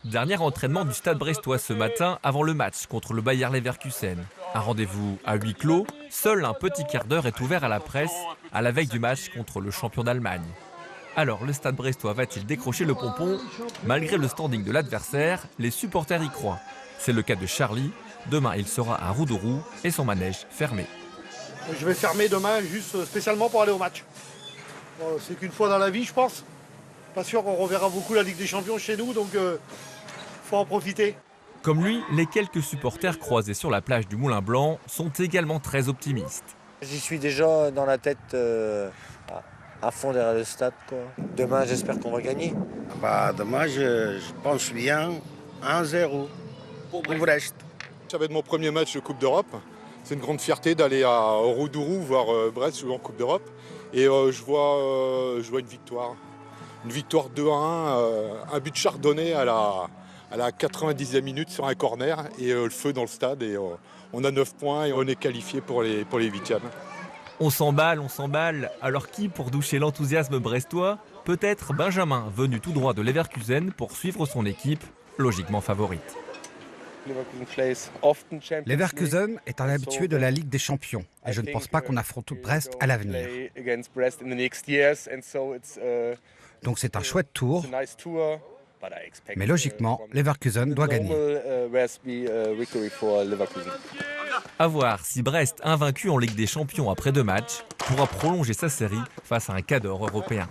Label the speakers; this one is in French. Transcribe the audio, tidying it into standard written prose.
Speaker 1: Dernier entraînement du Stade brestois ce matin avant le match contre le Bayer Leverkusen. Un rendez-vous à huis clos, seul un petit quart d'heure est ouvert à la presse à la veille du match contre le champion d'Allemagne. Alors le Stade brestois va-t-il décrocher le pompon? Malgré le standing de l'adversaire, les supporters y croient. C'est le cas de Charlie. Demain, il sera à Roudourou et son manège fermé.
Speaker 2: Je vais fermer demain juste spécialement pour aller au match. C'est qu'une fois dans la vie, je pense. Pas sûr qu'on reverra beaucoup la Ligue des Champions chez nous, donc faut en profiter.
Speaker 1: Comme lui, les quelques supporters croisés sur la plage du Moulin Blanc sont également très optimistes.
Speaker 3: J'y suis déjà dans la tête à fond derrière le stade, quoi. Demain, j'espère qu'on va gagner.
Speaker 4: Demain, je pense bien 1-0 pour Brest.
Speaker 5: Ça va être mon premier match de Coupe d'Europe. C'est une grande fierté d'aller à Roudourou voir Brest jouer en Coupe d'Europe. Et je vois une victoire. Une victoire 2-1, un but chardonnay à la 90e minute sur un corner et le feu dans le stade. Et on a 9 points et on est qualifié pour les huitièmes.
Speaker 1: On s'emballe. Alors qui pour doucher l'enthousiasme brestois? Peut-être Benjamin, venu tout droit de Leverkusen pour suivre son équipe, logiquement favorite.
Speaker 6: Leverkusen est un habitué de la Ligue des Champions et je ne pense pas qu'on affronte Brest à l'avenir. Donc c'est un chouette tour, mais logiquement, Leverkusen doit gagner.
Speaker 1: À voir si Brest, invaincu en Ligue des Champions après 2 matchs, pourra prolonger sa série face à un cadre européen.